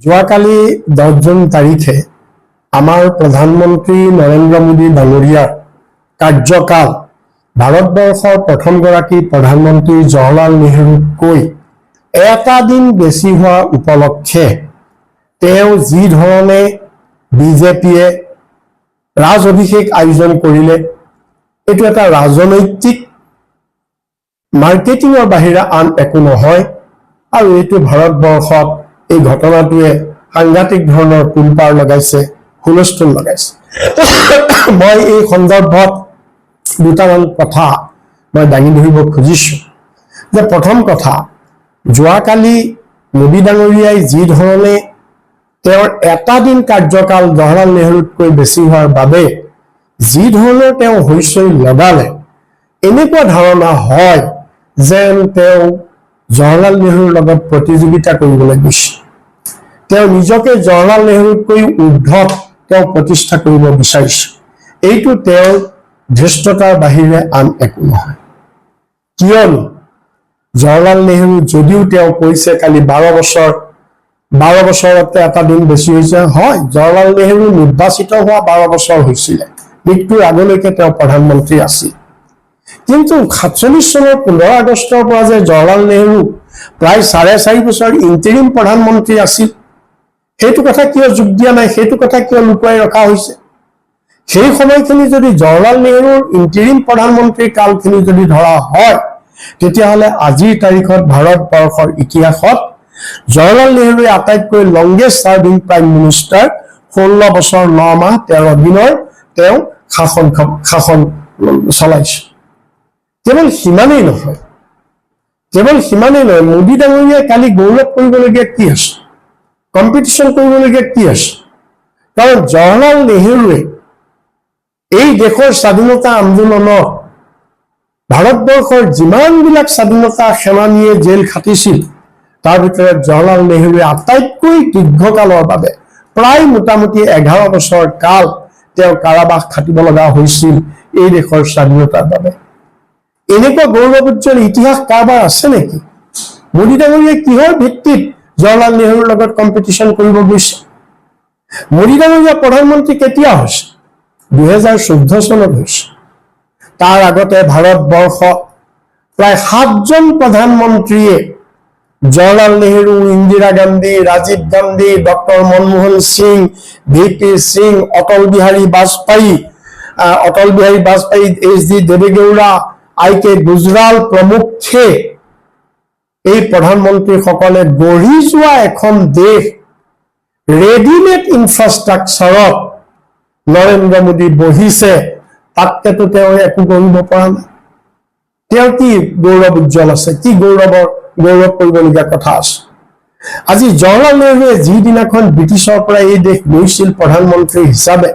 যোৱাকালি 10 জুন তাৰিখে আমাৰ প্ৰধানমন্ত্ৰী নৰেন্দ্ৰ মোদী ডাঙৰীয়াৰ কাৰ্যকাল ভাৰতবৰ্ষৰ প্ৰথমগৰাকী প্ৰধানমন্ত্ৰী জৱাহৰলাল নেহৰুতকৈ এটা দিন বেছি হোৱা উপলক্ষে তেওঁ যি ধৰণে বিজেপিয়ে ৰাজ অভিষেক আয়োজন কৰিলে এইটো এটা ৰাজনৈতিক মাৰ্কেটিঙৰ বাহিৰে আন একো নহয় আৰু এইটো ভাৰতবৰ্ষত এই ঘটনাটোৱে সাংঘাতিক ধৰণৰ পুলপাৰ লগাইছে হুলস্থুল লগাইছে মই এই সন্দৰ্ভত দুটামান কথা মই দাঙি ধৰিব খুজিছো যে প্ৰথম কথা যোৱাকালি মোদী ডাঙৰীয়াই যি ধৰণে তেওঁৰ এটা দিন কাৰ্যকাল জৱাহৰলাল নেহৰুতকৈ বেছি হোৱাৰ বাবে যি ধৰণৰ তেওঁ হৈচৈ লগালে এনেকুৱা ধাৰণা হয় যেন তেওঁ জৱাহৰলাল নেহৰুৰ লগত প্ৰতিযোগিতা কৰিবলৈ গৈছে তেওঁ নিজকে জৱাহৰলাল নেহৰুতকৈ ঊৰ্ধত তেওঁ প্ৰতিষ্ঠা কৰিব বিচাৰিছে এইটো তেওঁৰ ধৃষ্টতাৰ বাহিৰে আন একো নহয় কিয়নো জৱাহৰলাল নেহৰু যদিও তেওঁ কৈছে কালি 12 বছৰতে এটা দিন বেছি হৈছে হয় জৱাহৰলাল নেহৰু নিৰ্বাচিত হোৱা 12 বছৰ হৈছিলে মৃত্যুৰ আগলৈকে তেওঁ প্ৰধানমন্ত্ৰী আছিল কিন্তু 47 চনৰ 15 আগষ্টৰ পৰা যে জৱাহৰলাল নেহৰু প্ৰায় 4.5 বছৰ ইন্টাৰিম প্ৰধানমন্ত্ৰী আছিল সেইটো কথা কিয় যোগ দিয়া নাই সেইটো কথা কিয় লুকুৱাই ৰখা হৈছে সেই সময়খিনি যদি জৱাহৰলাল নেহৰুৰ ইন্টাৰিম প্ৰধানমন্ত্ৰীৰ কালখিনি যদি ধৰা হয় তেতিয়াহ'লে আজিৰ তাৰিখত ভাৰতবৰ্ষৰ ইতিহাসত জৱাহৰলাল নেহৰুৱে আটাইতকৈ লংগেষ্ট সাৰ্ভিং প্ৰাইম মিনিষ্টাৰ 16 বছৰ 9 মাহ 13 দিনৰ তেওঁ শাসন চলাইছে কেৱল সিমানেই নহয় মোদী ডাঙৰীয়াই কালি গৌৰৱ কৰিবলগীয়া কি আছে কম্পিটিশ্যন কৰিবলগীয়া কি আছে কাৰণ জৱাহৰলাল নেহৰুৱে এই দেশৰ স্বাধীনতা আন্দোলনত ভাৰতবৰ্ষৰ যিমানবিলাক স্বাধীনতা সেনানীয়ে জেল খাটিছিল তাৰ ভিতৰত জৱাহৰলাল নেহৰুৱে আটাইতকৈ দীৰ্ঘকালৰ বাবে প্ৰায় মোটামুটি 11 বছৰ কাল তেওঁ কাৰাবাস খাটিব লগা হৈছিল এই দেশৰ স্বাধীনতাৰ বাবে এনেকুৱা গৌৰৱোজ্জ্বল ইতিহাস কাৰোবাৰ আছে নেকি মোদী ডাঙৰীয়াই কিহৰ ভিত্তিত জৱাহৰলাল নেহৰুৰ লগত কম্পিটিশ্যন কৰিব গৈছে মোদী ডাঙৰীয়া প্ৰধানমন্ত্ৰী কেতিয়া হৈছে 2014 চনত হৈছে তাৰ আগতে ভাৰতবৰ্ষ প্ৰায় 7জন প্ৰধানমন্ত্ৰীয়ে Jawaharlal Nehru Indira Gandhi Rajiv Gandhi doctor Manmohan Singh VP Singh Atal Bihari Vajpayee HD Devegowda IK Gujral প্ৰমুখ্যে এই প্ৰধানমন্ত্ৰীসকলে গঢ়ি যোৱা এখন দেশ ৰেডিমেড ইনফ্ৰাষ্ট্ৰাকচাৰত নৰেন্দ্ৰ মোদী বহিছে তাতকেতো তেওঁ একো কৰিব পৰা নাই তেওঁ কি গৌৰৱ উজ্জ্বল আছে কি গৌৰৱ কৰিবলগীয়া কথা আছে আজি জৱাহৰলাল নেহৰুৱে যিদিনাখন ব্ৰিটিছৰ পৰা এই দেশ লৈছিল প্ৰধানমন্ত্ৰী হিচাপে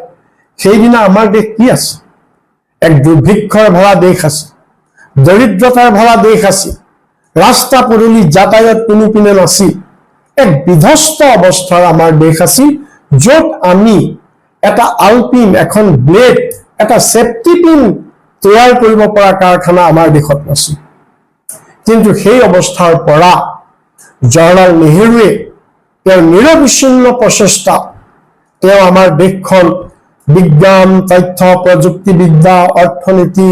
সেইদিনা আমাৰ দেশ কি আছে এক দুৰ্ভিক্ষৰ ভৰা দেশ আছে দৰিদ্ৰতাৰ ভৰা দেশ আছে ৰাস্তা পদূলি যাতায়াত কোনো পিনে নাছিল এক বিধ্বস্ত অৱস্থাৰ আমাৰ দেশ আছিল য'ত আমি এটা আলপিন এখন ব্লেড এটা সেফটি পিন তৈয়াৰ কৰিব পৰা কাৰখানা আমাৰ দেশত নাছিল কিন্তু সেই অৱস্থাৰ পৰা জৱাহৰলাল নেহৰুৱে তেওঁৰ নিৰবিচ্ছিন্ন প্ৰচেষ্টা তেওঁ আমাৰ দেশখন বিজ্ঞান তথ্য প্ৰযুক্তিবিদ্যা অৰ্থনীতি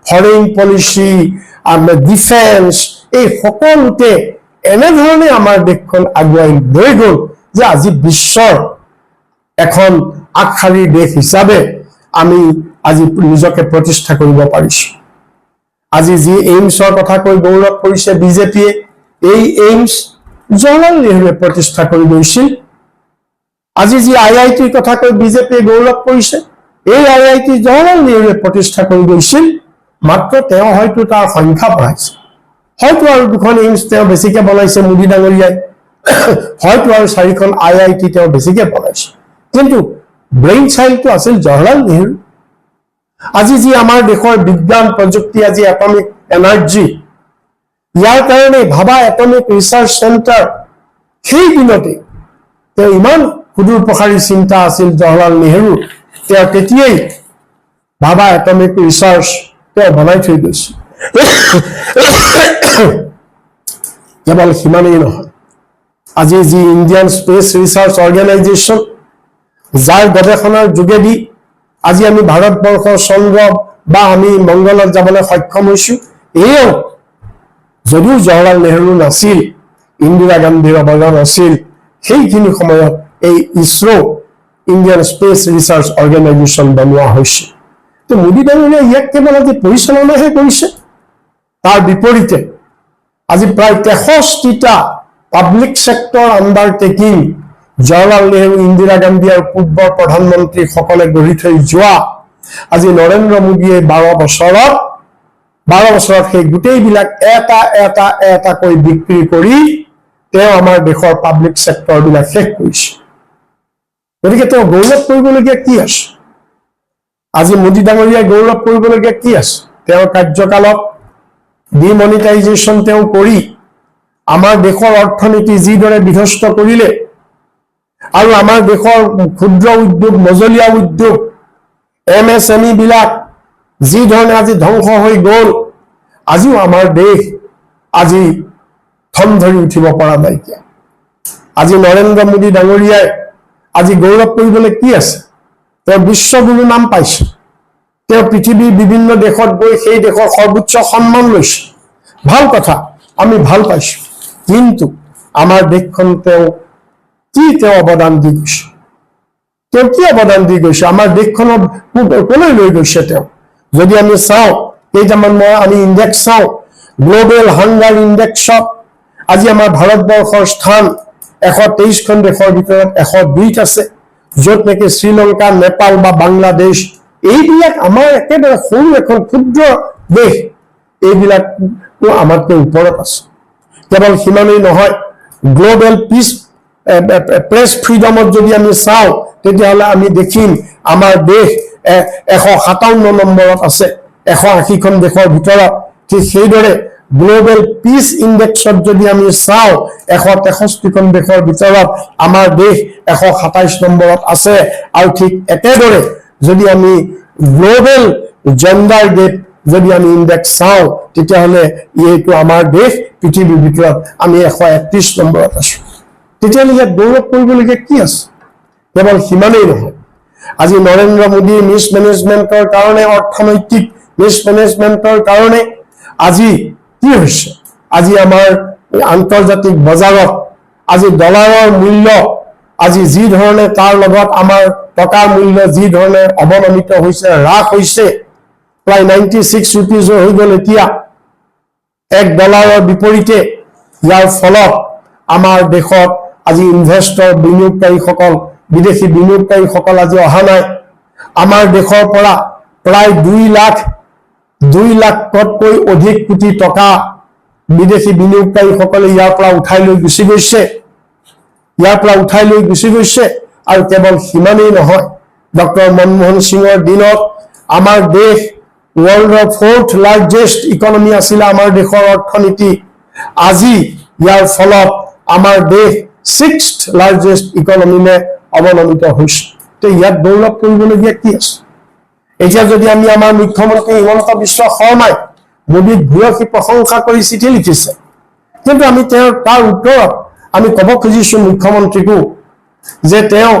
ফৰেইন পলিচি ডিফেন্স এই সকলোতে এনেধৰণে আমাৰ দেশখন আগুৱাই লৈ গ'ল যে আজি বিশ্বৰ এখন আগশাৰীৰ দেশ হিচাপে আমি আজি নিজকে প্ৰতিষ্ঠা কৰিব পাৰিছো আজি যি এইমছৰ কথা কৈ গৌৰৱ কৰিছে বিজেপিয়ে এই এইমছ জৱাহৰলাল নেহৰুৱে প্ৰতিষ্ঠা কৰি গৈছিল আজি যি IITৰ কথা কৈ বিজেপিয়ে গৌৰৱ কৰিছে এই IIT জৱাহৰলাল নেহৰুৱে প্ৰতিষ্ঠা কৰি গৈছিল মাত্ৰ তেওঁ হয়তো তাৰ সংখ্যা বঢ়াইছে হয়তো আৰু দুখন এইমছ তেওঁ বেছিকৈ বনাইছে মোদী ডাঙৰীয়াই হয়তো আৰু 4খন IIT তেওঁ বেছিকৈ বনাইছে কিন্তু ব্ৰেইন চাইল্ডটো আছিল জৱাহৰলাল নেহৰু আজি যি আমাৰ দেশৰ বিজ্ঞান প্ৰযুক্তি আজি এটমিক এনাৰ্জি ইয়াৰ কাৰণে ভাবা এটমিক ৰিচাৰ্চ চেণ্টাৰ সেই দিনতে তেওঁ ইমান সুদূৰ প্ৰসাৰী চিন্তা আছিল জৱাহৰলাল নেহৰু তেওঁ তেতিয়াই ভাবা এটমিক ৰিচাৰ্চ তেওঁ বনাই থৈ গৈছিল কেৱল সিমানেই নহয় আজি যি ইণ্ডিয়ান স্পেচ ৰিচাৰ্চ অৰ্গেনাইজেশ্যন, যাৰ গৱেষণাৰ যোগেদি আজি আমি ভাৰতবৰ্ষৰ চন্দ্ৰ বা আমি মংগলত যাবলৈ সক্ষম হৈছো, এয়াও যদিও জৱাহৰলাল নেহৰু নাছিল, ইন্দিৰা গান্ধীৰ অৱদান আছিল, সেইখিনি সময়ত এই ISRO Indian space research organisation বনোৱা হৈছিল। তো মোদী ডাঙৰীয়াই ইয়াক কেৱল আজি পৰিচালনাহে কৰিছে, তাৰ বিপৰীতে আজি প্ৰায় 63টা public sector undertaking Jawaharlal Nehru, Indira Gandhi আৰু পূৰ্বৰ প্ৰধানমন্ত্ৰীসকলে গঢ়ি থৈ যোৱা আজি নৰেন্দ্ৰ মোদীয়ে 12 বছৰত সেই গোটেইবিলাক এটাকৈ বিক্ৰী কৰি তেওঁ আমাৰ দেশৰ পাব্লিক সেক্টৰ বিলাক শেষ কৰিছে। গতিকে তেওঁ গৌৰৱ কৰিবলগীয়া কি আছে? আজি মোদী ডাঙৰীয়াই গৌৰৱ কৰিবলগীয়া কি আছে? তেওঁৰ কাৰ্যকালত ডিমনিটাইজেশ্যন তেওঁ কৰি আমাৰ দেশৰ অৰ্থনীতি যিদৰে বিধ্বস্ত কৰিলে আৰু আমাৰ দেশৰ ক্ষুদ্ৰ উদ্যোগ, মজলীয়া উদ্যোগ, MSME বিলাক যি ধৰণে আজি ধ্বংস হৈ গ'ল, আজিও আমাৰ দেশ আজি থম ধৰি উঠিব পৰা নাইকিয়া। আজি নৰেন্দ্ৰ মোদী ডাঙৰীয়াই আজি গৌৰৱ কৰিবলৈ কি আছে? তেওঁ বিশ্বগুৰু নাম পাইছে, তেওঁ পৃথিৱীৰ বিভিন্ন দেশত গৈ সেই দেশৰ সৰ্বোচ্চ সন্মান লৈছে, ভাল কথা, আমি ভাল পাইছো। কিন্তু আমাৰ দেশখন তেওঁ অৱদান দি গৈছে? তেওঁ কি অৱদান দি গৈছে? আমাৰ দেশখনক কলৈ লৈ গৈছে তেওঁ? যদি আমি চাওঁ, কেইটামান আমি ইণ্ডেক্স চাওঁ, গ্ল'বেল হাংগাৰ ইণ্ডেক্সত আজি আমাৰ ভাৰতবৰ্ষৰ স্থান 123খন দেশৰ ভিতৰত 102ত আছে, য'ত নেকি শ্ৰীলংকা, নেপাল বা বাংলাদেশ এইবিলাক আমাৰ একেবাৰে সৰু এখন ক্ষুদ্ৰ দেশ, এইবিলাক আমাতকৈ ওপৰত আছে। কেৱল সিমানেই নহয়, গ্ল'বেল পিচ প্ৰেছ ফ্ৰীডমত যদি আমি চাওঁ, তেতিয়াহ'লে আমি দেখিম আমাৰ দেশ 157 নম্বৰত আছে 180খন দেশৰ ভিতৰত। ঠিক সেইদৰে গ্ল'বেল পিচ ইণ্ডেক্সত যদি আমি চাওঁ, 163খন দেশৰ ভিতৰত আমাৰ দেশ 127 নম্বৰত আছে। আৰু ঠিক একেদৰে যদি আমি গ্ল'বেল জেণ্ডাৰ গেপ যদি আমি ইণ্ডেক্স চাওঁ, তেতিয়াহ'লে এইটো আমাৰ দেশ পৃথিৱীৰ ভিতৰত আমি 131 নম্বৰত আছো। তেতিয়াহ'লে ইয়াত গৌৰৱ কৰিবলগীয়া কি আছে? কেৱল সিমানেই নহয়, আজি নৰেন্দ্ৰ মোদীৰ মিছমেনেজমেণ্টৰ কাৰণে, অৰ্থনৈতিক মিছমেনেজমেণ্টৰ কাৰণে আজি কি হৈছে? আজি আমাৰ আন্তৰ্জাতিক বজাৰত আজি ডলাৰৰ মূল্য আজি যি ধৰণে, তাৰ লগত আমাৰ টকাৰ মূল্য যি ধৰণে অৱনমিত হৈছে, হ্ৰাস হৈছে, প্ৰায় 96 ৰুপিজ হৈ গ'ল এতিয়া $1 বিপৰীতে। ইয়াৰ ফলত আমাৰ দেশত আজি ইনভেষ্টৰ, বিনিয়োগকাৰীসকল, বিদেশী বিনিয়োগকাৰীসকল আজি অহা নাই। আমাৰ দেশৰ পৰা প্ৰায় 2 লাখতকৈ অধিক কোটি টকা বিদেশী বিনিয়োগকাৰীসকলে ইয়াৰ পৰা উঠাই লৈ গুচি গৈছে। আৰু কেৱল সিমানেই নহয়, ডক্টৰ মনমোহন সিঙৰ দিনত আমাৰ দেশ ৱৰ্ল্ডৰ 4th লাৰ্জেষ্ট ইকনমি আছিলে আমাৰ দেশৰ অৰ্থনীতি। আজি ইয়াৰ ফলত আমাৰ দেশ 6th লাৰ্জেষ্ট ইকনমিলে অৱনমিত হৈছে। তো ইয়াত গৌৰৱ কৰিবলগীয়া কি আছে? এতিয়া যদি আমি আমাৰ মুখ্যমন্ত্ৰী হিমন্ত বিশ্ব শৰ্মাই মোদীক ভূয়সী প্ৰশংসা কৰি চিঠি লিখিছে, কিন্তু আমি তাৰ উত্তৰত আমি ক'ব খুজিছো মুখ্যমন্ত্ৰীকো যে তেওঁ